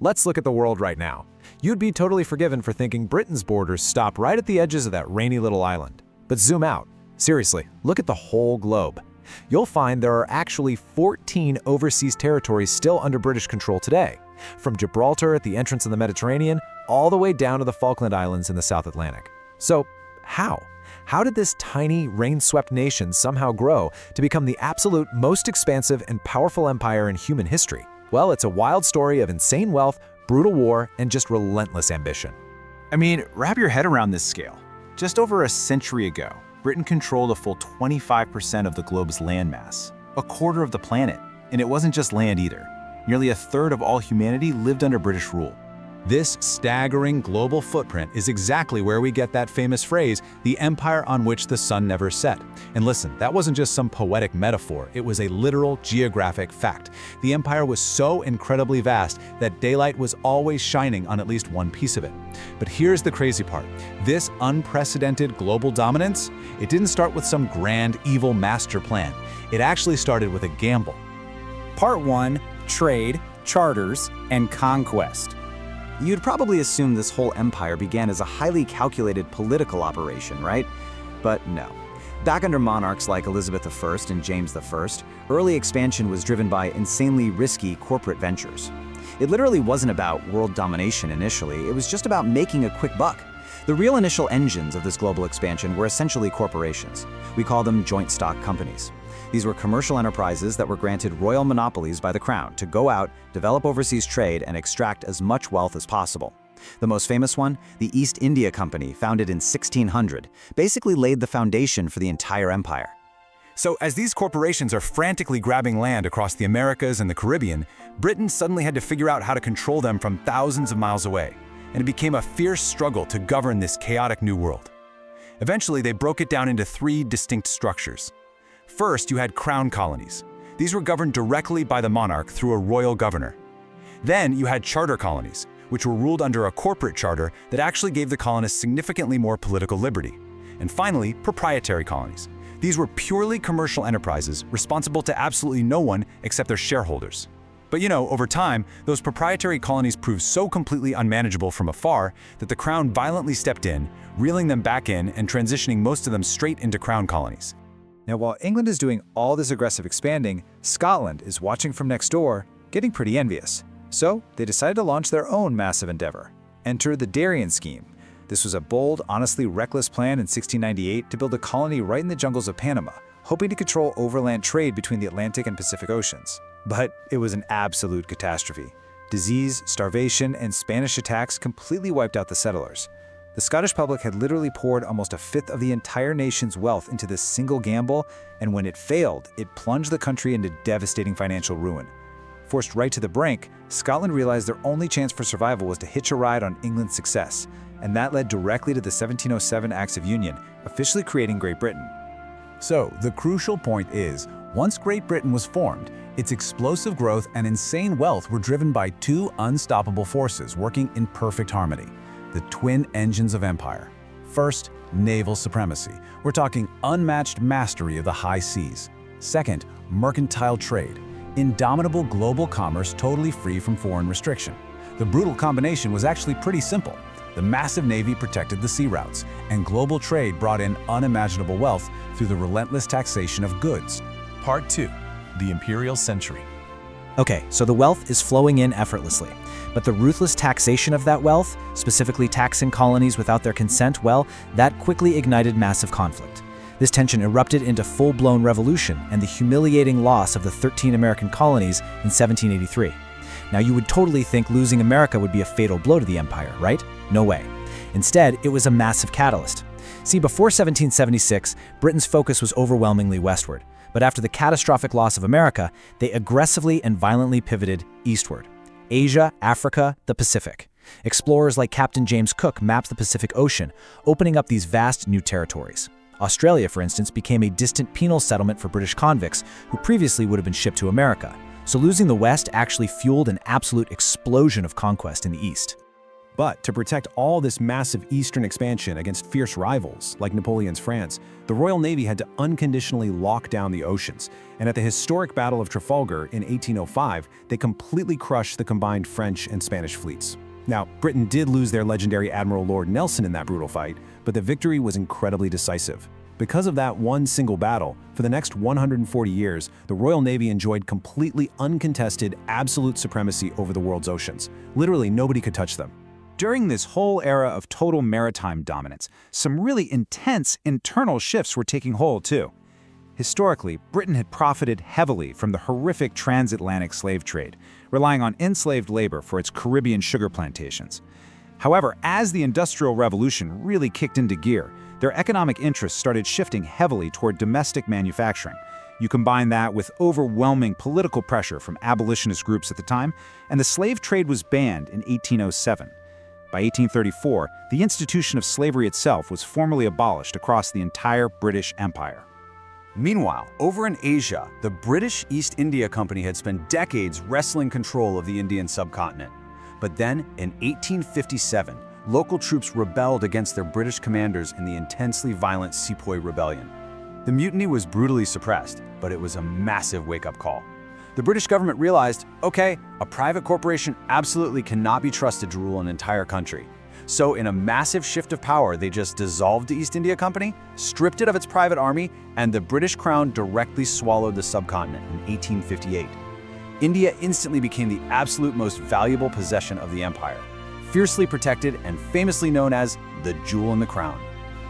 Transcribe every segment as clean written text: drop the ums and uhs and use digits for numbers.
Let's look at the world right now. You'd be totally forgiven for thinking Britain's borders stop right at the edges of that rainy little island. But zoom out. Seriously, look at the whole globe. You'll find there are actually 14 overseas territories still under British control today, from Gibraltar at the entrance of the Mediterranean all the way down to the Falkland Islands in the South Atlantic. So, how? How did this tiny, rain-swept nation somehow grow to become the absolute most expansive and powerful empire in human history? Well, it's a wild story of insane wealth, brutal war, and just relentless ambition. I mean, wrap your head around this scale. Just over a century ago, Britain controlled a full 25% of the globe's landmass, a quarter of the planet, and it wasn't just land either. Nearly a third of all humanity lived under British rule. This staggering global footprint is exactly where we get that famous phrase, the empire on which the sun never set. And listen, that wasn't just some poetic metaphor, it was a literal geographic fact. The empire was so incredibly vast that daylight was always shining on at least one piece of it. But here's the crazy part. This unprecedented global dominance, it didn't start with some grand evil master plan. It actually started with a gamble. Part 1. Trade, charters, and conquest. You'd probably assume this whole empire began as a highly calculated political operation, right? But no. Back under monarchs like Elizabeth I and James I, early expansion was driven by insanely risky corporate ventures. It literally wasn't about world domination initially, it was just about making a quick buck. The real initial engines of this global expansion were essentially corporations. We call them joint stock companies. These were commercial enterprises that were granted royal monopolies by the crown to go out, develop overseas trade, and extract as much wealth as possible. The most famous one, the East India Company, founded in 1600, basically laid the foundation for the entire empire. So as these corporations are frantically grabbing land across the Americas and the Caribbean, Britain suddenly had to figure out how to control them from thousands of miles away, and it became a fierce struggle to govern this chaotic new world. Eventually, they broke it down into 3 distinct structures. First, you had crown colonies. These were governed directly by the monarch through a royal governor. Then you had charter colonies, which were ruled under a corporate charter that actually gave the colonists significantly more political liberty. And finally, proprietary colonies. These were purely commercial enterprises responsible to absolutely no one except their shareholders. But over time, those proprietary colonies proved so completely unmanageable from afar that the crown violently stepped in, reeling them back in and transitioning most of them straight into crown colonies. Now, while England is doing all this aggressive expanding, Scotland is watching from next door, getting pretty envious. So they decided to launch their own massive endeavor. Enter the Darien Scheme. This was a bold, honestly reckless plan in 1698 to build a colony right in the jungles of Panama, hoping to control overland trade between the Atlantic and Pacific Oceans. But it was an absolute catastrophe. Disease, starvation, and Spanish attacks completely wiped out the settlers. The Scottish public had literally poured almost a fifth of the entire nation's wealth into this single gamble, and when it failed, it plunged the country into devastating financial ruin. Forced right to the brink, Scotland realized their only chance for survival was to hitch a ride on England's success, and that led directly to the 1707 Acts of Union, officially creating Great Britain. So, the crucial point is, once Great Britain was formed, its explosive growth and insane wealth were driven by 2 unstoppable forces working in perfect harmony. The twin engines of empire. First, naval supremacy. We're talking unmatched mastery of the high seas. Second, mercantile trade. Indomitable global commerce totally free from foreign restriction. The brutal combination was actually pretty simple. The massive navy protected the sea routes, and global trade brought in unimaginable wealth through the relentless taxation of goods. Part 2. The Imperial Century. Okay, so the wealth is flowing in effortlessly. But the ruthless taxation of that wealth, specifically taxing colonies without their consent, well, that quickly ignited massive conflict. This tension erupted into full-blown revolution and the humiliating loss of the 13 American colonies in 1783. Now, you would totally think losing America would be a fatal blow to the empire, right? No way. Instead, it was a massive catalyst. See, before 1776, Britain's focus was overwhelmingly westward. But after the catastrophic loss of America, they aggressively and violently pivoted eastward. Asia, Africa, the Pacific. Explorers like Captain James Cook mapped the Pacific Ocean, opening up these vast new territories. Australia, for instance, became a distant penal settlement for British convicts who previously would have been shipped to America. So losing the West actually fueled an absolute explosion of conquest in the East. But to protect all this massive eastern expansion against fierce rivals, like Napoleon's France, the Royal Navy had to unconditionally lock down the oceans. And at the historic Battle of Trafalgar in 1805, they completely crushed the combined French and Spanish fleets. Now, Britain did lose their legendary Admiral Lord Nelson in that brutal fight, but the victory was incredibly decisive. Because of that one single battle, for the next 140 years, the Royal Navy enjoyed completely uncontested, absolute supremacy over the world's oceans. Literally, nobody could touch them. During this whole era of total maritime dominance, some really intense internal shifts were taking hold too. Historically, Britain had profited heavily from the horrific transatlantic slave trade, relying on enslaved labor for its Caribbean sugar plantations. However, as the Industrial Revolution really kicked into gear, their economic interests started shifting heavily toward domestic manufacturing. You combine that with overwhelming political pressure from abolitionist groups at the time, and the slave trade was banned in 1807. By 1834, the institution of slavery itself was formally abolished across the entire British Empire. Meanwhile, over in Asia, the British East India Company had spent decades wresting control of the Indian subcontinent. But then, in 1857, local troops rebelled against their British commanders in the intensely violent Sepoy Rebellion. The mutiny was brutally suppressed, but it was a massive wake-up call. The British government realized, okay, a private corporation absolutely cannot be trusted to rule an entire country. So in a massive shift of power, they just dissolved the East India Company, stripped it of its private army, and the British Crown directly swallowed the subcontinent in 1858. India instantly became the absolute most valuable possession of the empire, fiercely protected and famously known as the jewel in the crown.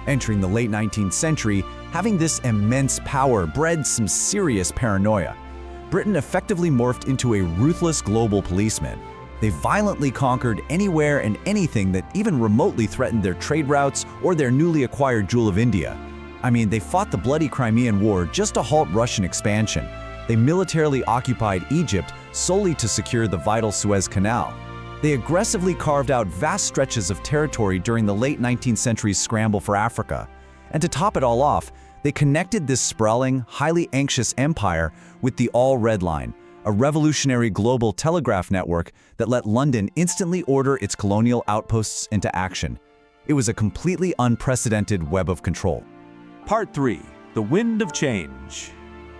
Entering the late 19th century, having this immense power bred some serious paranoia. Britain effectively morphed into a ruthless global policeman. They violently conquered anywhere and anything that even remotely threatened their trade routes or their newly acquired Jewel of India. I mean, they fought the bloody Crimean War just to halt Russian expansion. They militarily occupied Egypt solely to secure the vital Suez Canal. They aggressively carved out vast stretches of territory during the late 19th century's scramble for Africa. And to top it all off, they connected this sprawling, highly anxious empire with the All Red Line, a revolutionary global telegraph network that let London instantly order its colonial outposts into action. It was a completely unprecedented web of control. Part 3. The Wind of Change.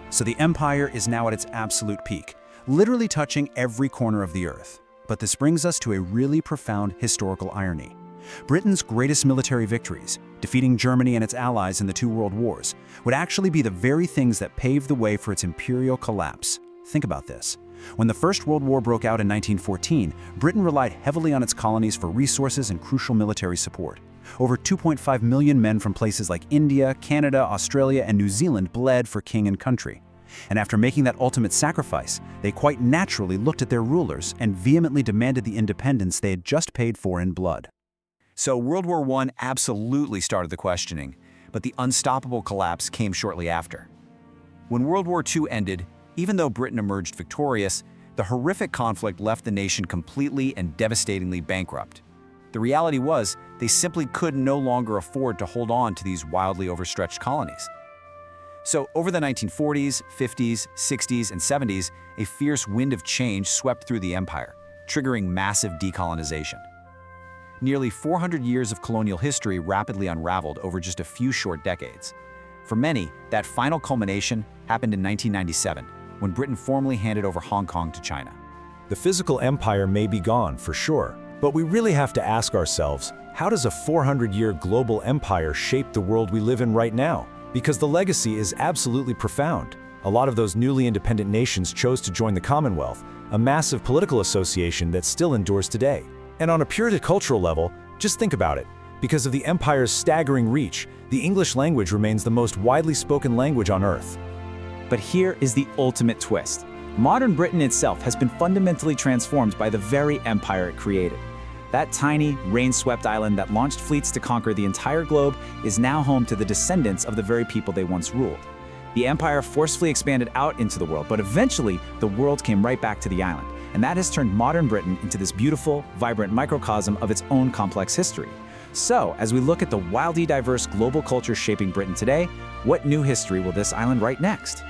So the empire is now at its absolute peak, literally touching every corner of the earth. But this brings us to a really profound historical irony. Britain's greatest military victories, defeating Germany and its allies in the two world wars, would actually be the very things that paved the way for its imperial collapse. Think about this. When the First World War broke out in 1914, Britain relied heavily on its colonies for resources and crucial military support. Over 2.5 million men from places like India, Canada, Australia, and New Zealand bled for king and country. And after making that ultimate sacrifice, they quite naturally looked at their rulers and vehemently demanded the independence they had just paid for in blood. So World War I absolutely started the questioning, but the unstoppable collapse came shortly after. When World War II ended, even though Britain emerged victorious, the horrific conflict left the nation completely and devastatingly bankrupt. The reality was, they simply could no longer afford to hold on to these wildly overstretched colonies. So over the 1940s, 50s, 60s, and 70s, a fierce wind of change swept through the empire, triggering massive decolonization. Nearly 400 years of colonial history rapidly unraveled over just a few short decades. For many, that final culmination happened in 1997, when Britain formally handed over Hong Kong to China. The physical empire may be gone, for sure, but we really have to ask ourselves, how does a 400-year global empire shape the world we live in right now? Because the legacy is absolutely profound. A lot of those newly independent nations chose to join the Commonwealth, a massive political association that still endures today. And on a purely cultural level, just think about it. Because of the empire's staggering reach, the English language remains the most widely spoken language on Earth. But here is the ultimate twist. Modern Britain itself has been fundamentally transformed by the very empire it created. That tiny, rain-swept island that launched fleets to conquer the entire globe is now home to the descendants of the very people they once ruled. The empire forcefully expanded out into the world, but eventually the world came right back to the island, and that has turned modern Britain into this beautiful, vibrant microcosm of its own complex history. So, as we look at the wildly diverse global culture shaping Britain today, what new history will this island write next?